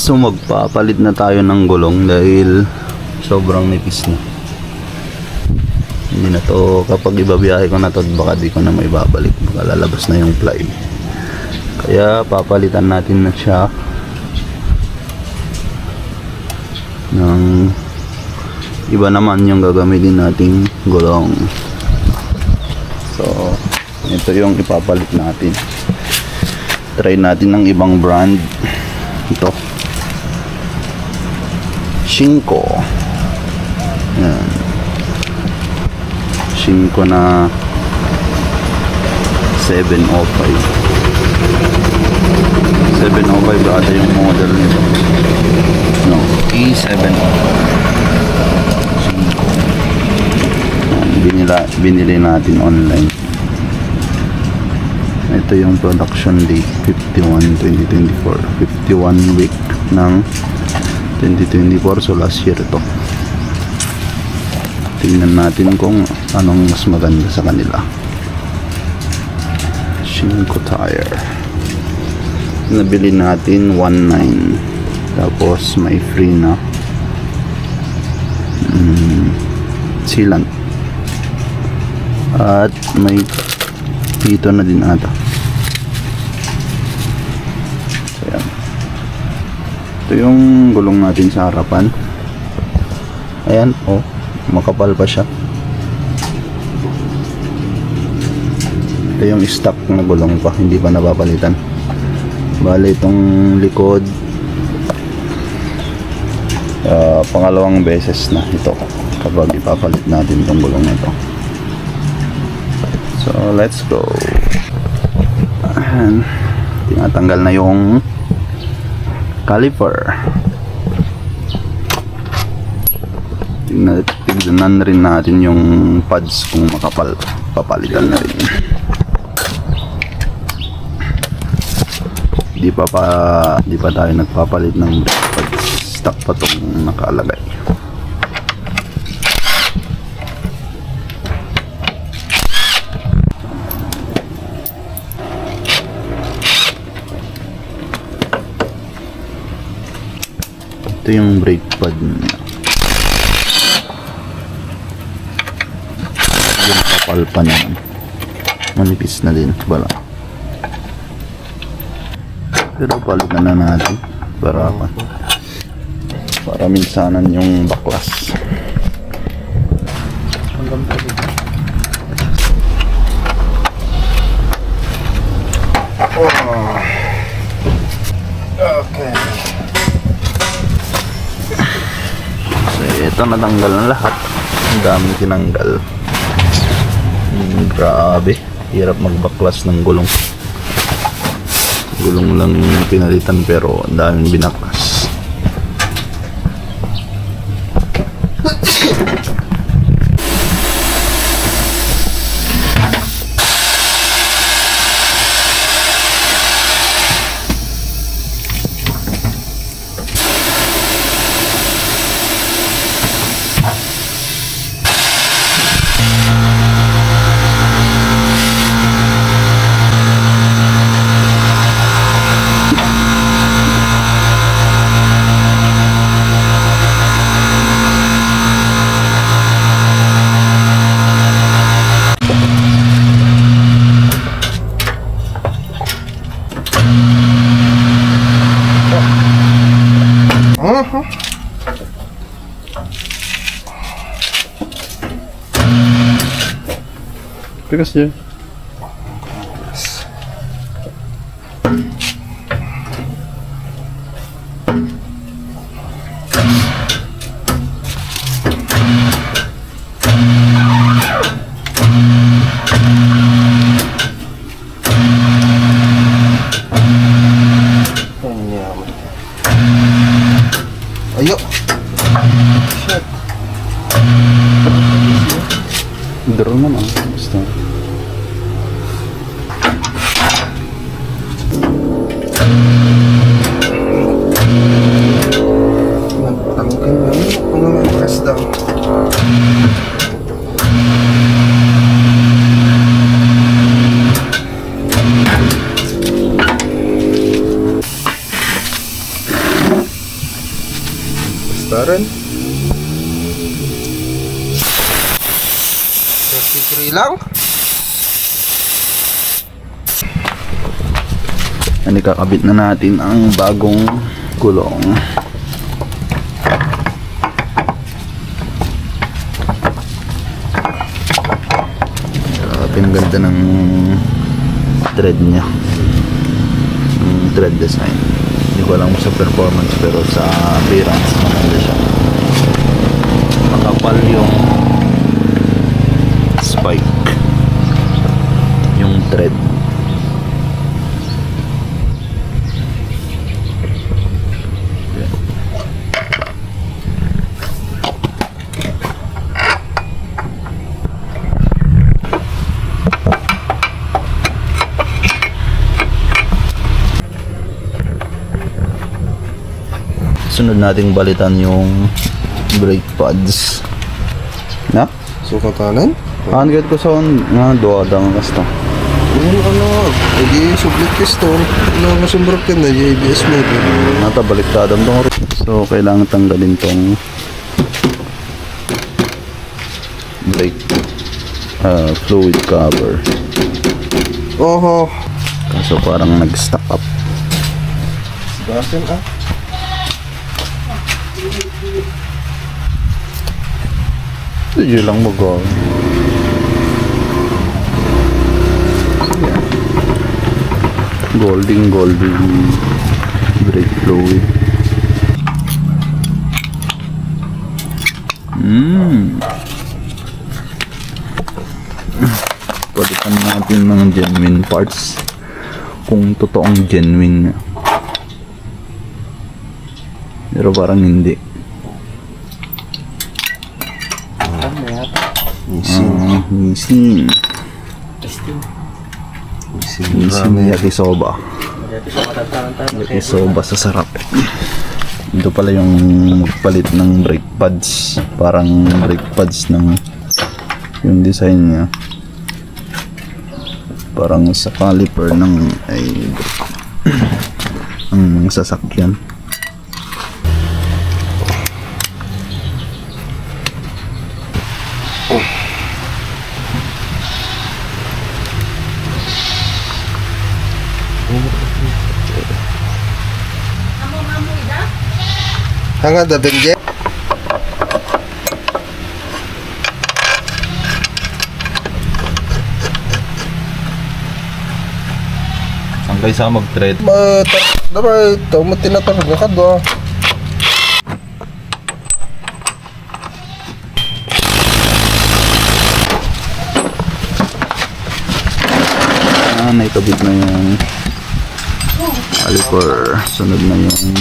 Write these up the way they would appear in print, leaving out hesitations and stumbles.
So magpapalit na tayo ng gulong dahil sobrang nipis na. Hindi na to, kapag ibabiyahe ko na to, baka di ko na may babalik, baka lalabas na yung ply. Kaya papalitan natin na siya ng iba naman yung gagamitin nating gulong. So ito yung ipapalit natin. Try natin ng ibang brand. Ito Shinko. Yan, Shinko na 705 ata yung model nito. No, E705 Shinko. Binili natin online. Ito yung production date 51/2024, 51 week ng 2024. So last year ito. Tingnan natin kung anong mas maganda sa kanila. Shinko tire. Nabili natin 19. Tapos may free na sealant. At may dito na din ata. So yan. Ito yung gulong natin sa harapan. Ayan, oh, makapal pa siya. Ito yung stock na gulong pa, hindi pa napapalitan. Bale itong likod, pangalawang beses na ito kapag ipapalit natin itong gulong na ito. So let's go. Ayan, tinatanggal na yung caliper. Tignan rin natin yung pads kung makapal, papalitan na rin. Di pa tayo nagpapalit ng brake pads. Stock pa itong nakalagay. Ito yung brake pad niya. Yung kapal pa naman. Manipis na din. Bala. Pero palitan na natin para minsanan yung baklas. Okay. So ito, natanggal na lahat. Ang dami tinanggal. Grabe, hirap magbaklas ng gulong. Gulong lang pinalitan pero ang daming binaklas. Pikas niya. Ayo. Shit. Drone naman. Basta. rin. 33 lang. Ano, kakabit na natin ang bagong gulong. Ang ganda ng thread niya, yung thread design. Hindi ko alam sa performance, pero sa appearance maganda siya. Makapal yung spike, yung thread. Sunod nating balitan yung brake pads. Na? Sukatanan? Hanggat ko sa nga duwadang kasta. Hindi sublit piston. Ano masumbrok yan na ABS motor. Natabaliktadam tong. So kailangan tanggalin tong brake fluid cover. Oho. Kaso parang nag-stack up. Basin ah. Sige lang mag-go. Golden brake fluid. Palitan natin ng genuine parts kung totoong genuine na. Pero parang hindi. Nissin yakisoba. Yakisoba sa sarap. Ito pala yung magpalit ng brake pads. Parang brake pads ng yung design niya. Parang sa caliper ng ang sasakyan. Hanga da benje. Ang kaysa mag-thread. Dapat ito mo tinatawag ka do. Naikabit na yung caliper. Sunod na yung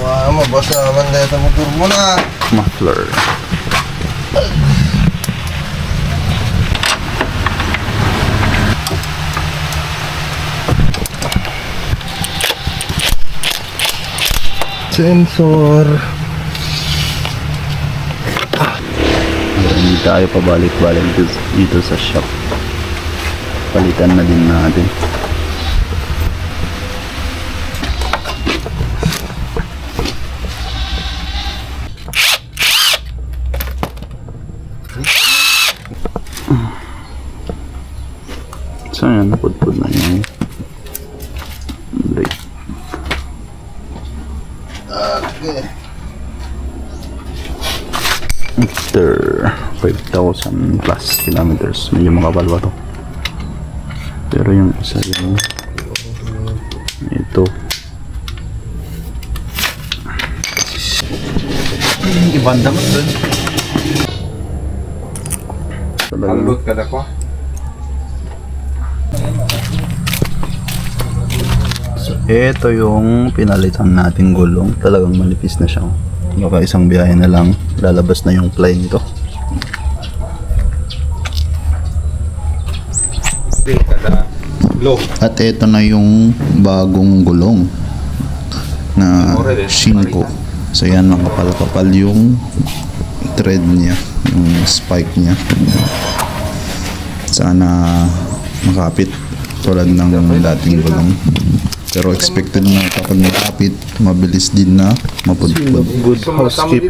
Wah, mabas naman dahil sa motor mo na. muffler. Sensor. Hindi tayo pabalik-balik dito sa shop. Palitan na din natin. So yan, napudpud na yung brake. Okay. After 5,000 plus kilometers, medyo makapal ba to? Pero yung isa yung ito. Ibanda mo dun. Halot ka na ko. So, ito yung pinalitan nating gulong. Talagang malipis na siya. Baka isang biyahe na lang, lalabas na yung ply nito. At ito na yung bagong gulong na Shinko. So yan, makapal-kapal yung thread niya, yung spike niya. Sana makapit tulad ng dating gulong. Pero expected na kapag malapit, mabilis din na mapudpud. Good housekeeping.